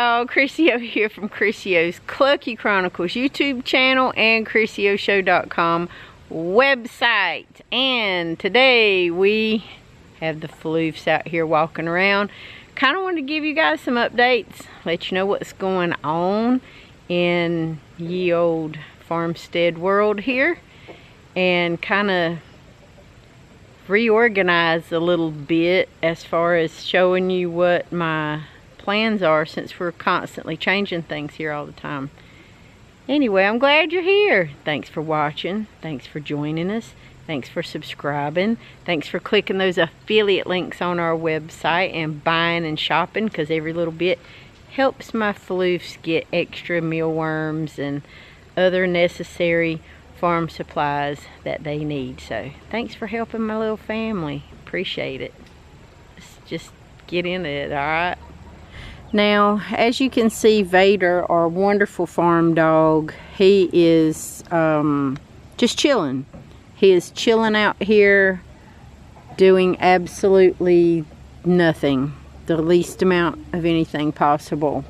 y'all, Tracee here from Tracee's Clucky Chronicles YouTube channel and TraceeShow.com website. And today we have the floofs out here walking around. Kind of wanted to give you guys some updates, let you know what's going on in ye old farmstead world here, and kind of reorganize a little bit as far as showing you what my plans are, since we're constantly changing things here all the time. Anyway, I'm glad you're here. Thanks for watching. Thanks for joining us. Thanks for subscribing. Thanks for clicking those affiliate links on our website and buying and shopping, because every little bit helps my floofs get extra mealworms and other necessary farm supplies that they need. So thanks for helping my little family. Appreciate it. Let's just get into it, alright? Now, as you can see, Vader, our wonderful farm dog, he is just chilling. He is chilling out here doing absolutely nothing, the least amount of anything possible.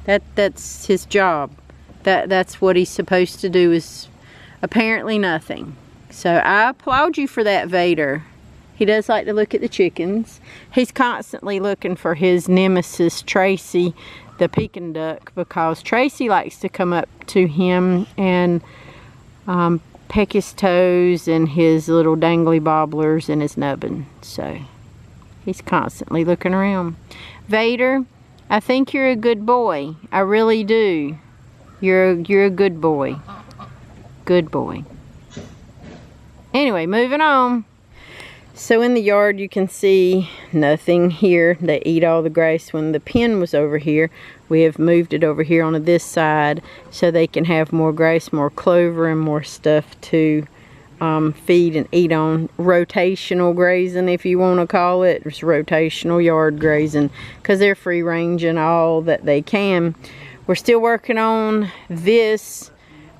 That's his job. That's what he's supposed to do, is apparently nothing. So I applaud you for that, Vader. He does like to look at the chickens. He's constantly looking for his nemesis, Tracee, the Pekin duck, because Tracee likes to come up to him and peck his toes and his little dangly bobblers and his nubbin. So he's constantly looking around. Vader, I think you're a good boy. I really do. You're a good boy. Good boy. Anyway, moving on. So in the yard you can see nothing here. They eat all the grass. When the pen was over here, we have moved it over here on this side so they can have more grass, more clover, and more stuff to feed and eat on. Rotational grazing, if you want to call it. It's rotational yard grazing, because they're free ranging all that they can. We're still working on this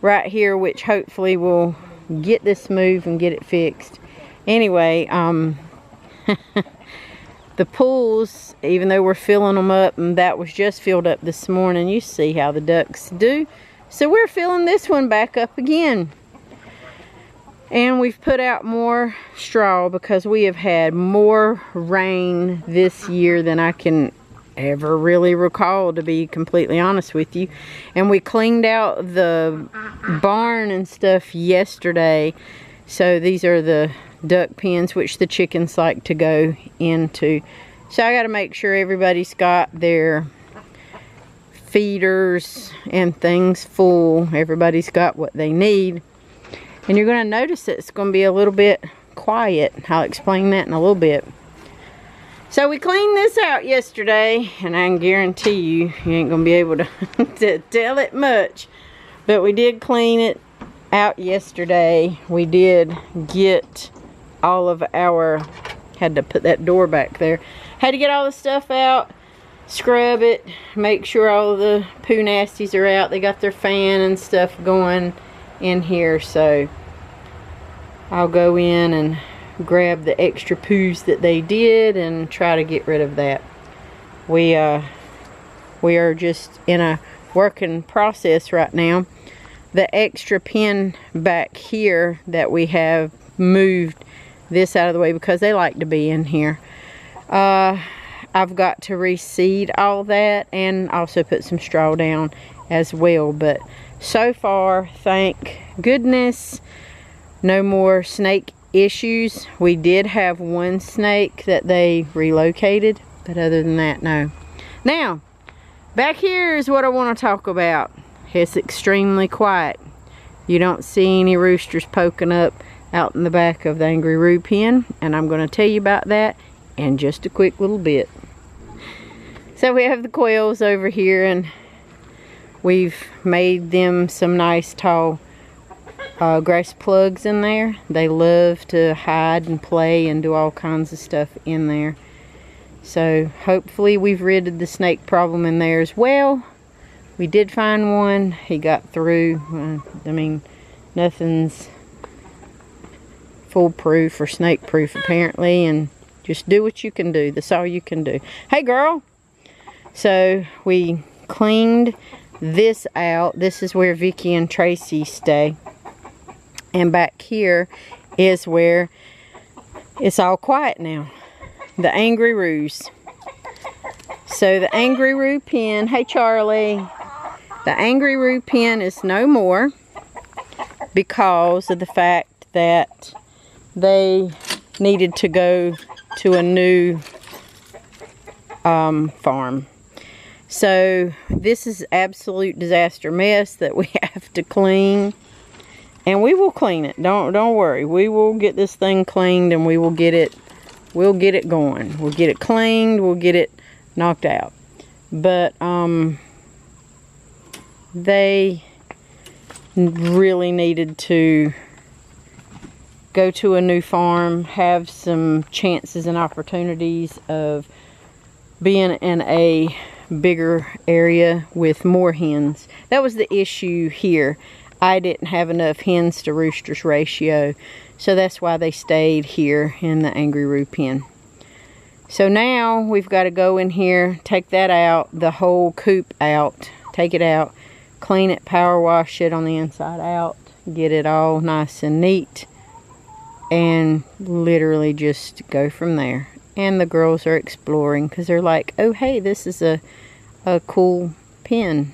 right here, which hopefully will get this moved and get it fixed. Anyway, the pools, even though we're filling them up, and that was just filled up this morning, you see how the ducks do. So we're filling this one back up again. And we've put out more straw because we have had more rain this year than I can ever really recall, to be completely honest with you. And we cleaned out the barn and stuff yesterday. So these are the duck pens which the chickens like to go into. So I got to make sure everybody's got their feeders and things full. Everybody's got what they need. And you're going to notice that it's going to be a little bit quiet. I'll explain that in a little bit. So we cleaned this out yesterday, and I can guarantee you ain't going to be able to tell it much. But we did clean it out yesterday. We did get all of our, had to put that door back there. Had to get all the stuff out, scrub it, make sure all the poo nasties are out. They got their fan and stuff going in here, so I'll go in and grab the extra poos that they did and try to get rid of that. We are just in a working process right now. The extra pen back here that we have moved this out of the way because they like to be in here. I've got to reseed all that and also put some straw down as well. But so far, thank goodness, no more snake issues. We did have one snake that they relocated, but other than that, no. Now, back here is what I want to talk about. It's extremely quiet. You don't see any roosters poking up out in the back of the Angry Roo pen, and I'm going to tell you about that in just a quick little bit. So we have the quails over here, and we've made them some nice tall grass plugs in there. They love to hide and play and do all kinds of stuff in there. So hopefully we've ridded the snake problem in there as well. We did find one. He got through. I mean, nothing's foolproof or snake proof apparently, and just do what you can do. That's all you can do. Hey girl! So we cleaned this out. This is where Vicky and Tracee stay. And back here is where it's all quiet now. The Angry Roos. So the Angry Roo pen, hey Charlie, the Angry Roo pen is no more because of the fact that they needed to go to a new farm. So this is absolute disaster mess that we have to clean, and we will clean it. Don't worry. We will get this thing cleaned, and we will get it. We'll get it going. We'll get it cleaned. We'll get it knocked out. But they really needed to go to a new farm, have some chances and opportunities of being in a bigger area with more hens. That was the issue here. I didn't have enough hens to roosters ratio, so that's why they stayed here in the Angry Roo pen. So now we've got to go in here, take that out, the whole coop out, take it out, clean it, power wash it on the inside out, get it all nice and neat, and literally just go from there. And the girls are exploring because they're like, oh hey, this is a cool pen.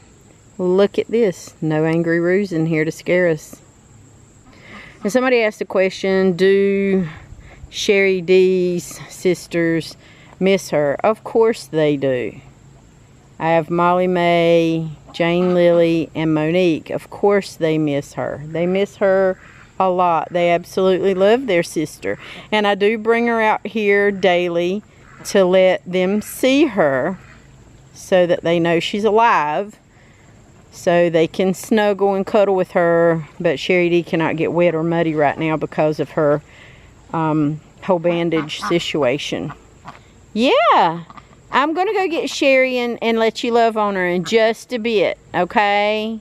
Look at this. No Angry Roos in here to scare us. And somebody asked a question, do Sherry D's sisters miss her? Of course they do. I have Molly Mae, Jane Lily, and Monique. Of course they miss her. They miss her a lot. They absolutely love their sister. And I do bring her out here daily to let them see her so that they know she's alive, so they can snuggle and cuddle with her. But Sherry D cannot get wet or muddy right now because of her whole bandage situation. Yeah, I'm gonna go get Sherry and let you love on her in just a bit, okay?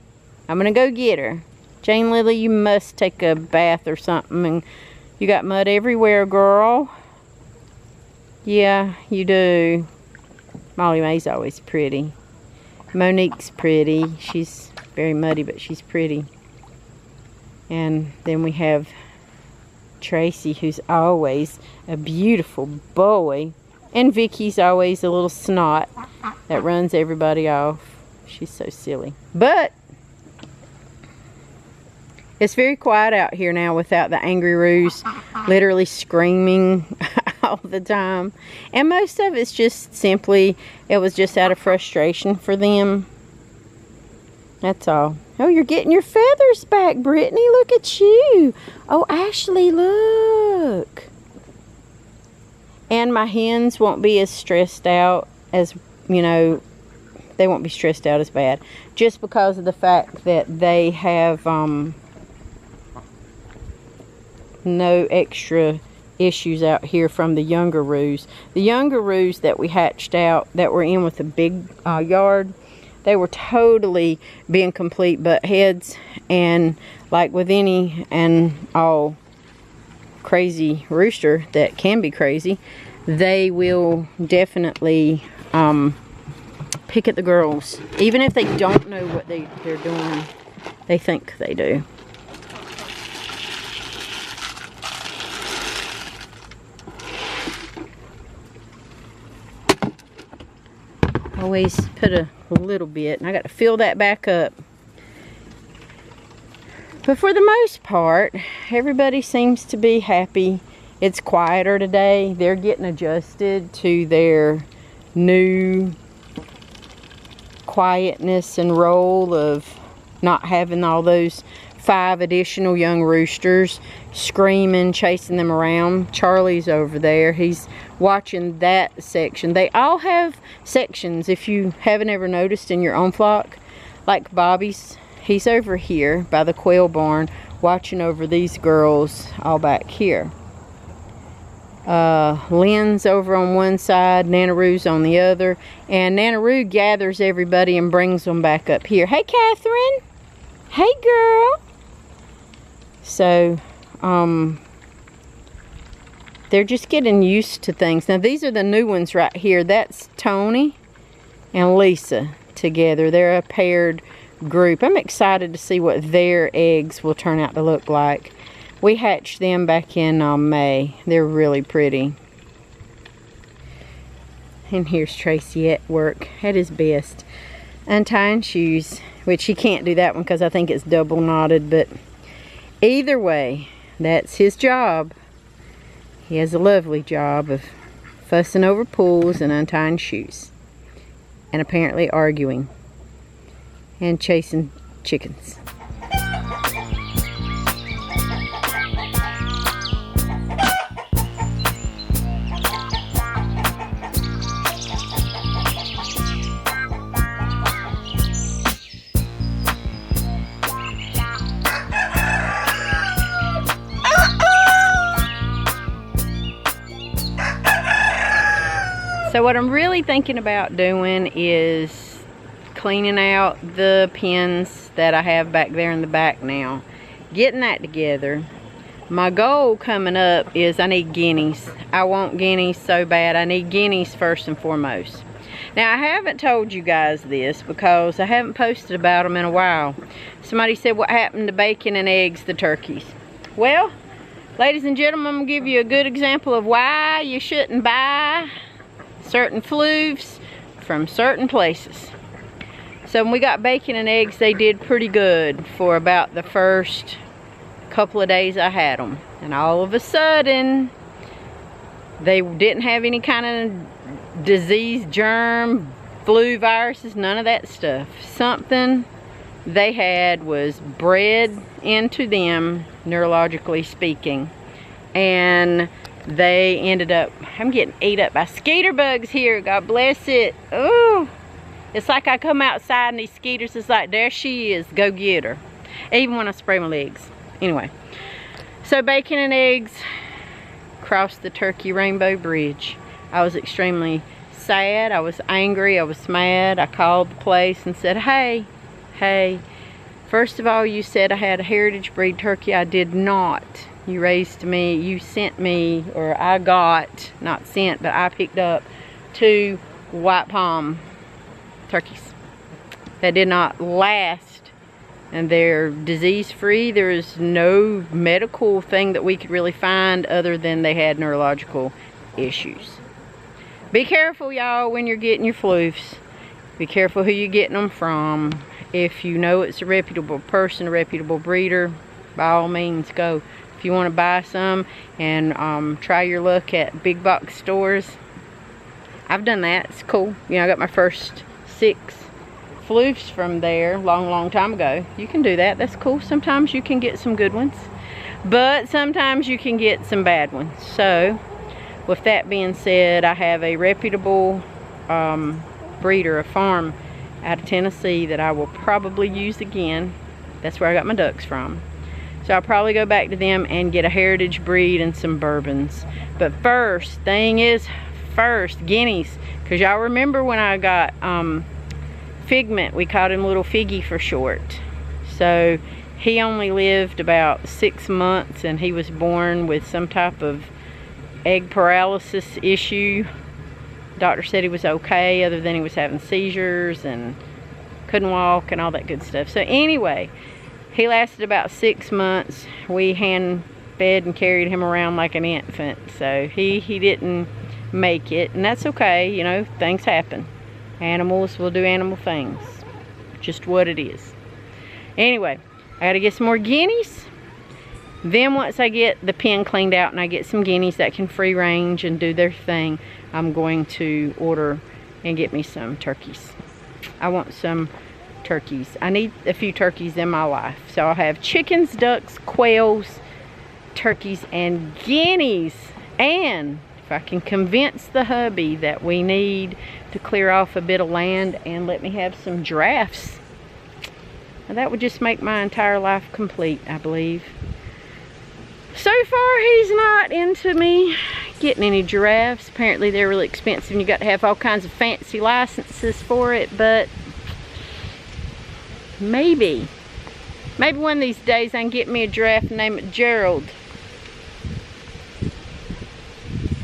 I'm gonna go get her. Jane Lily, you must take a bath or something, and you got mud everywhere, girl. Yeah, you do. Molly Mae's always pretty. Monique's pretty. She's very muddy, but she's pretty. And then we have Tracee, who's always a beautiful boy. And Vicky's always a little snot that runs everybody off. She's so silly. But it's very quiet out here now without the Angry Roos literally screaming all the time. And most of it's just simply, it was just out of frustration for them. That's all. Oh, you're getting your feathers back, Brittany. Look at you. Oh, Ashley, look. And my hens won't be as stressed out as, you know, they won't be stressed out as bad. Just because of the fact that they have no extra issues out here from the younger roos. The younger roos that we hatched out that were in with the big yard, they were totally being complete butt heads, and like with any and all crazy rooster that can be crazy, they will definitely pick at the girls. Even if they don't know what they're doing, they think they do. Always put a little bit, and I got to fill that back up. But for the most part, everybody seems to be happy. It's quieter today. They're getting adjusted to their new quietness and role of not having all those 5 additional young roosters screaming, chasing them around. Charlie's over there. He's watching that section. They all have sections, if you haven't ever noticed in your own flock. Like Bobby's, he's over here by the quail barn watching over these girls all back here. Lynn's over on one side, Nana Roo's on the other, and Nana Roo gathers everybody and brings them back up here. Hey Catherine! Hey girl! So, they're just getting used to things. Now these are the new ones right here. That's Tony and Lisa. together. They're a paired group. I'm excited to see what their eggs will turn out to look like. We hatched them back in May. They're really pretty. And here's Tracee at work at his best, untying shoes, which he can't do that one because I think it's double knotted, but either way, that's his job. He has a lovely job of fussing over pools and untying shoes, and apparently arguing and chasing chickens. So what I'm really thinking about doing is cleaning out the pens that I have back there in the back now. Getting that together. My goal coming up is I need guineas. I want guineas so bad. I need guineas first and foremost. Now I haven't told you guys this because I haven't posted about them in a while. Somebody said, what happened to bacon and eggs, the turkeys? Well, ladies and gentlemen, I'm going to give you a good example of why you shouldn't buy certain fluves from certain places. So when we got bacon and eggs, they did pretty good for about the first couple of days I had them. And all of a sudden, they didn't have any kind of disease, germ, flu, viruses, none of that stuff. Something they had was bred into them, neurologically speaking. And they ended up, I'm getting ate up by skeeter bugs here, God bless it. Ooh, it's like I come outside and these skeeters is like, there she is, go get her. Even when I spray my legs. Anyway, so bacon and eggs crossed the Turkey Rainbow Bridge. I was extremely sad, I was angry, I was mad. I called the place and said, hey, first of all, you said I had a heritage breed turkey. I did not. You raised me, you sent me, or I got, not sent, but I picked up 2 white palm turkeys that did not last, and they're disease free. There is no medical thing that we could really find other than they had neurological issues. Be careful, y'all, when you're getting your fluves. Be careful who you're getting them from. If you know it's a reputable person, a reputable breeder, by all means go. If you want to buy some and try your luck at big box stores, I've done that. It's cool. You know, I got my first 6 fluves from there long time ago. You can do that. That's cool. Sometimes you can get some good ones, but sometimes you can get some bad ones. So with that being said, I have a reputable breeder, a farm out of Tennessee that I will probably use again. That's where I got my ducks from. So I'll probably go back to them and get a heritage breed and some bourbons. But first, guineas. Because y'all remember when I got Figment, we called him Little Figgy for short. So he only lived about 6 months, and he was born with some type of egg paralysis issue. Doctor said he was okay, other than he was having seizures and couldn't walk and all that good stuff. So anyway, he lasted about 6 months. We hand fed and carried him around like an infant. So he didn't make it, and that's okay. You know, things happen. Animals will do animal things. Just what it is. Anyway, I gotta get some more guineas. Then once I get the pen cleaned out and I get some guineas that can free range and do their thing, I'm going to order and get me some turkeys. I want some turkeys. I need a few turkeys in my life. So I'll have chickens, ducks, quails, turkeys, and guineas. And if I can convince the hubby that we need to clear off a bit of land and let me have some giraffes, that would just make my entire life complete, I believe. So far, he's not into me getting any giraffes. Apparently, they're really expensive and you got to have all kinds of fancy licenses for it, but maybe one of these days I can get me a giraffe and name it Gerald.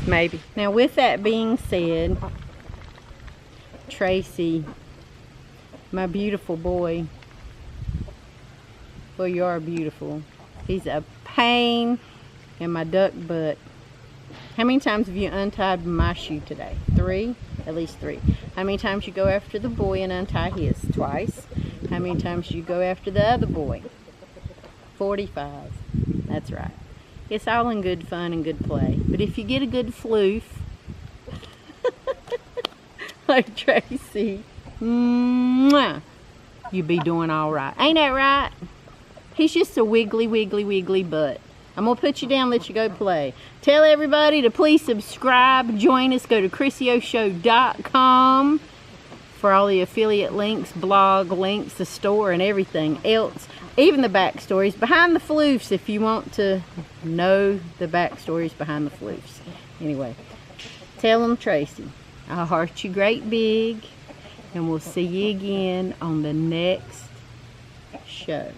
Maybe. Now, with that being said, Tracee My beautiful boy. Well, you are beautiful. He's a pain in my duck butt. How many times have you untied my shoe today? 3? At least 3. How many times you go after the boy and untie his? Twice. How many times you go after the other boy? 45. That's right. It's all in good fun and good play. But if you get a good floof, like Tracee, mwah, you be doing all right. Ain't that right? He's just a wiggly, wiggly, wiggly butt. I'm going to put you down, let you go play. Tell everybody to please subscribe. Join us. Go to ChroniclesShow.com for all the affiliate links, blog links, the store, and everything else. Even the backstories behind the floofs if you want to know the backstories behind the floofs. Anyway, tell them Tracee, I'll heart you great big, and we'll see you again on the next show.